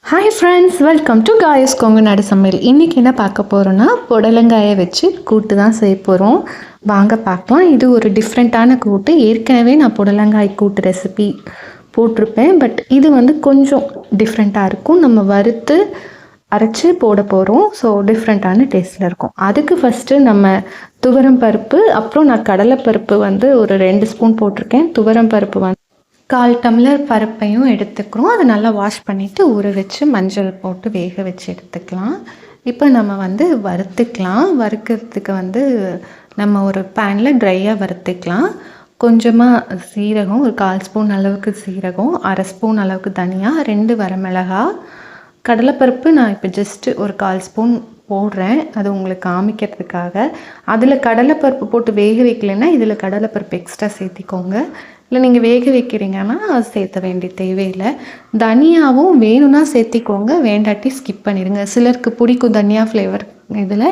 Hi friends, welcome to guys Kongunadu சமையல். இன்றைக்கி என்ன பார்க்க போகிறோன்னா புடலங்காயை வச்சு கூட்டு தான் செய்ய போகிறோம். வாங்க பார்க்கலாம். இது ஒரு டிஃப்ரெண்ட்டான கூட்டு. ஏற்கனவே நான் புடலங்காய் கூட்டு ரெசிபி போட்டிருப்பேன். பட் இது வந்து கொஞ்சம் டிஃப்ரெண்ட்டாக இருக்கும். நம்ம வறுத்து அரைச்சி போட போகிறோம். ஸோ டிஃப்ரெண்ட்டான டேஸ்ட்டில் இருக்கும். அதுக்கு ஃபஸ்ட்டு நம்ம துவரம் பருப்பு, அப்புறம் நான் கடலைப்பருப்பு வந்து ஒரு 2 ஸ்பூன் போட்டிருக்கேன். துவரம் பருப்பு வந்து 1/4 டம்ளர் பருப்பையும் எடுத்துக்கிறோம். அதை நல்லா வாஷ் பண்ணிவிட்டு ஊற வச்சு மஞ்சள் போட்டு வேக வச்சு எடுத்துக்கலாம். இப்போ நம்ம வந்து வறுத்துக்கலாம். வறுக்கிறதுக்கு வந்து நம்ம ஒரு பேனில் ட்ரையாக வறுத்துக்கலாம். கொஞ்சமாக சீரகம், ஒரு 1/4 ஸ்பூன் அளவுக்கு சீரகம், 1/2 ஸ்பூன் அளவுக்கு தனியா, 2 வரமிளகா, கடலைப்பருப்பு நான் இப்போ ஜஸ்ட்டு ஒரு 1/4 ஸ்பூன் போடுறேன். அது உங்களுக்கு காமிக்கிறதுக்காக. அதில் கடலைப்பருப்பு போட்டு வேக வைக்கலைன்னா இதில் கடலைப்பருப்பு எக்ஸ்ட்ரா சேர்த்திக்கோங்க. இல்லை நீங்கள் வேக வைக்கிறீங்கன்னா அது சேர்த்த வேண்டிய தேவையில்லை. தனியாவும் வேணும்னா சேர்த்திக்கோங்க, வேண்டாட்டி ஸ்கிப் பண்ணிடுங்க. சிலருக்கு பிடிக்கும் தனியா ஃப்ளேவர், இதில்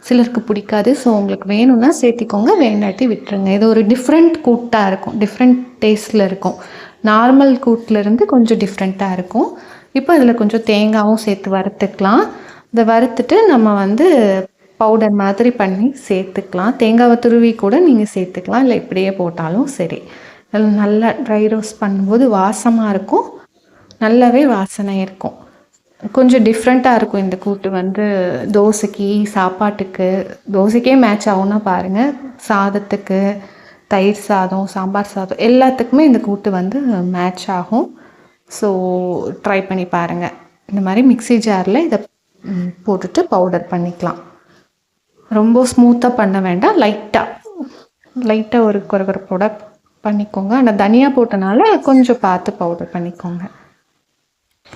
சிலருக்கு பிடிக்காது. ஸோ உங்களுக்கு வேணும்னா சேர்த்திக்கோங்க, வேண்டாட்டி விட்டுருங்க. இது ஒரு டிஃப்ரெண்ட் கூட்டாக இருக்கும், டிஃப்ரெண்ட் டேஸ்ட்டில் இருக்கும். நார்மல் கூட்டிலேருந்து கொஞ்சம் டிஃப்ரெண்ட்டாக இருக்கும். இப்போ இதில் கொஞ்சம் தேங்காயும் சேர்த்து வறுத்துக்கலாம். இதை வறுத்துட்டு நம்ம வந்து பவுடர் மாதிரி பண்ணி சேர்த்துக்கலாம். தேங்காவை துருவி கூட நீங்கள் சேர்த்துக்கலாம், இல்லை இப்படியே போட்டாலும் சரி. நல்லா ட்ரை ரோஸ்ட் பண்ணும்போது வாசமாக இருக்கும், நல்லாவே வாசனை இருக்கும். கொஞ்சம் டிஃப்ரெண்ட்டாக இருக்கும் இந்த கூட்டு வந்து. தோசைக்கு, சாப்பாட்டுக்கு, தோசைக்கே மேட்ச் ஆகும்னா பாருங்கள். சாதத்துக்கு, தயிர் சாதம், சாம்பார் சாதம் எல்லாத்துக்குமே இந்த கூட்டு வந்து மேட்ச் ஆகும். ஸோ ட்ரை பண்ணி பாருங்கள். இந்த மாதிரி மிக்ஸி ஜாரில் இதை போட்டுட்டு பவுடர் பண்ணிக்கலாம். ரொம்ப ஸ்மூத்தாக பண்ண வேண்டாம், லைட்டாக ஒரு கொரகொரப்போட பண்ணிக்கோங்க. ஆனால் தனியாக போட்டனால கொஞ்சம் பார்த்து பவுடர் பண்ணிக்கோங்க.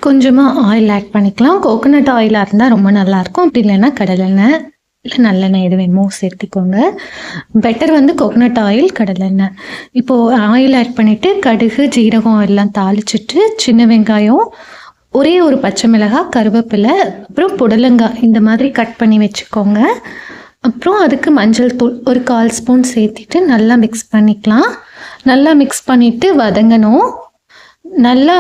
கொஞ்சமாக ஆயில் ஆட் பண்ணிக்கலாம். கோகோனட் ஆயிலாக இருந்தால் ரொம்ப நல்லாயிருக்கும். அப்படி இல்லைன்னா கடலெண்ணெய் இல்லை நல்லெண்ணெய் எது வேணுமோ சேர்த்திக்கோங்க. பெட்டர் வந்து கோகோனட் ஆயில், கடலெண்ணெய். இப்போது ஆயில் ஆட் பண்ணிவிட்டு கடுகு, ஜீரகம் எல்லாம் தாளிச்சிட்டு சின்ன வெங்காயம், ஒரே ஒரு பச்சை மிளகாய், கருவேப்பிலை, அப்புறம் புடலங்காய் இந்த மாதிரி கட் பண்ணி வச்சுக்கோங்க. அப்புறம் அதுக்கு மஞ்சள் தூள் ஒரு 1/4 ஸ்பூன் சேர்த்திட்டு நல்லா மிக்ஸ் பண்ணிக்கலாம். நல்லா மிக்ஸ் பண்ணிவிட்டு வதங்கணும். நல்லா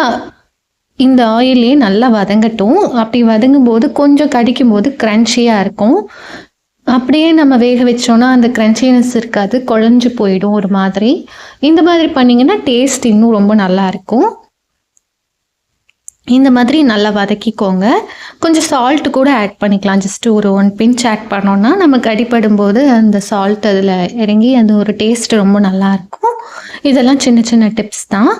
இந்த ஆயிலே நல்லா வதங்கட்டும். அப்படி வதங்கும்போது கொஞ்சம் கடிக்கும்போது க்ரன்ச்சியாக இருக்கும். அப்படியே நம்ம வேக வச்சோன்னா அந்த க்ரன்ச்சினஸ் இருக்காது, குழஞ்சி போயிடும் ஒரு மாதிரி. இந்த மாதிரி பண்ணிங்கன்னா டேஸ்ட் இன்னும் ரொம்ப நல்லாயிருக்கும். இந்த மாதிரி நல்லா வதக்கிக்கோங்க. கொஞ்சம் சால்ட்டு கூட ஆட் பண்ணிக்கலாம். ஜஸ்ட்டு ஒரு 1 பிஞ்ச் ஆட் பண்ணோன்னா நமக்கு அடிப்படும் போது அந்த சால்ட் அதில் இறங்கி அந்த ஒரு டேஸ்ட் ரொம்ப நல்லாயிருக்கும். இதெல்லாம் சின்ன சின்ன டிப்ஸ் தான்.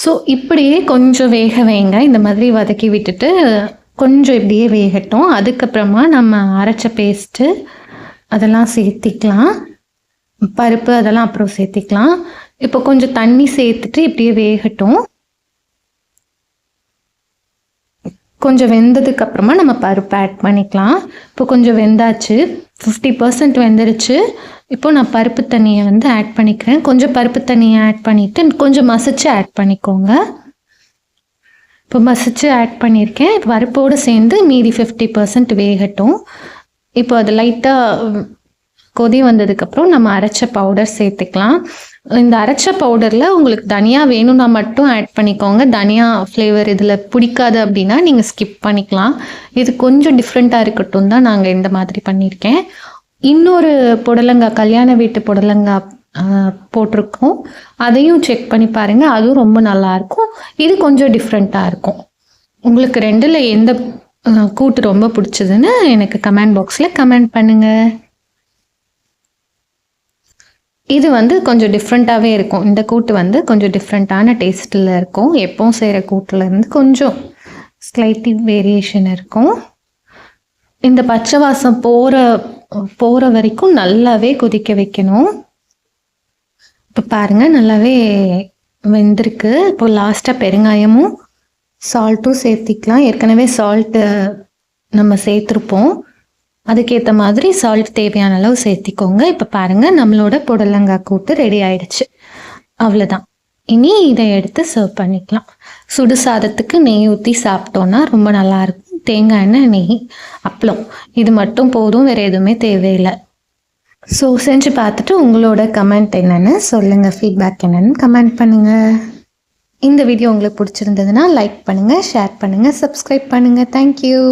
ஸோ இப்படியே கொஞ்சம் வேக வைங்க. இந்த மாதிரி வதக்கி விட்டுட்டு கொஞ்சம் இப்படியே வேகட்டும். அதுக்கப்புறமா நம்ம அரைச்ச பேஸ்ட்டு அதெல்லாம் சேர்த்திக்கலாம். பருப்பு அதெல்லாம் அப்புறம் சேர்த்திக்கலாம். இப்போ கொஞ்சம் தண்ணி சேர்த்துட்டு இப்படியே வேகட்டும். கொஞ்சம் வெந்ததுக்கப்புறமா நம்ம பருப்பு ஆட் பண்ணிக்கலாம். இப்போ கொஞ்சம் வெந்தாச்சு, 50% வெந்துருச்சு. இப்போ நான் பருப்பு தண்ணியை வந்து ஆட் பண்ணிக்கிறேன். கொஞ்சம் பருப்பு தண்ணியை ஆட் பண்ணிவிட்டு கொஞ்சம் மசிச்சு ஆட் பண்ணிக்கோங்க. இப்போ மசிச்சு ஆட் பண்ணியிருக்கேன். பருப்போடு சேர்ந்து மீதி 50% வேகட்டும். இப்போ அது லைட்டாக கொதி வந்ததுக்கப்புறம் நம்ம அரைச்ச பவுடர் சேர்த்துக்கலாம். இந்த அரைச்ச பவுடரில் உங்களுக்கு தனியா வேணும்னா மட்டும் ஆட் பண்ணிக்கோங்க. தனியா ஃப்ளேவர் இதில் பிடிக்காது அப்படின்னா நீங்கள் ஸ்கிப் பண்ணிக்கலாம். இது கொஞ்சம் டிஃப்ரெண்ட்டாக இருக்கட்டும் தான் நாங்கள் இந்த மாதிரி பண்ணியிருக்கேன். இன்னொரு புடலங்காய், கல்யாண வீட்டு புடலங்காய் போட்டிருக்கோம். அதையும் செக் பண்ணி பாருங்கள், அதுவும் ரொம்ப நல்லாயிருக்கும். இது கொஞ்சம் டிஃப்ரெண்ட்டாக இருக்கும். உங்களுக்கு 2ல் எந்த கூட்டு ரொம்ப பிடிச்சதுன்னு எனக்கு கமெண்ட் பாக்ஸில் கமெண்ட் பண்ணுங்கள். இது வந்து கொஞ்சம் டிஃப்ரெண்ட்டாகவே இருக்கும். இந்த கூட்டு வந்து கொஞ்சம் டிஃப்ரெண்ட்டான டேஸ்ட்டில் இருக்கும். எப்பவும் செய்கிற கூட்டிலேருந்து கொஞ்சம் ஸ்லைட்லி வேரியேஷன் இருக்கும். இந்த பச்சை வாசம் போகிற வரைக்கும் நல்லாவே கொதிக்க வைக்கணும். இப்போ பாருங்கள் நல்லாவே வெந்திருக்கு. இப்போ லாஸ்ட்டாக பெருங்காயமும் சால்ட்டும் சேர்த்திக்கலாம். ஏற்கனவே சால்ட்டு நம்ம சேர்த்துருப்போம், அதுக்கேற்ற மாதிரி சால்ட் தேவையான அளவு சேர்த்திக்கோங்க. இப்போ பாருங்கள் நம்மளோட புடலங்காய் கூட்டு ரெடி ஆயிடுச்சு. அவ்வளோதான். இனி இதை எடுத்து சர்வ் பண்ணிக்கலாம். சுடு சாதத்துக்கு நெய் ஊற்றி சாப்பிட்டோன்னா ரொம்ப நல்லாயிருக்கும். தேங்காய் எண்ணெய், நெய், அப்பளம் இது மட்டும் போதும், வேறு எதுவுமே தேவையில்லை. ஸோ செஞ்சு பார்த்துட்டு உங்களோட கமெண்ட் என்னென்னு சொல்லுங்கள். ஃபீட்பேக் என்னென்னு கமெண்ட் பண்ணுங்கள். இந்த வீடியோ உங்களுக்கு பிடிச்சிருந்ததுன்னா லைக் பண்ணுங்கள், ஷேர் பண்ணுங்கள், சப்ஸ்கிரைப் பண்ணுங்கள். தேங்க்யூ.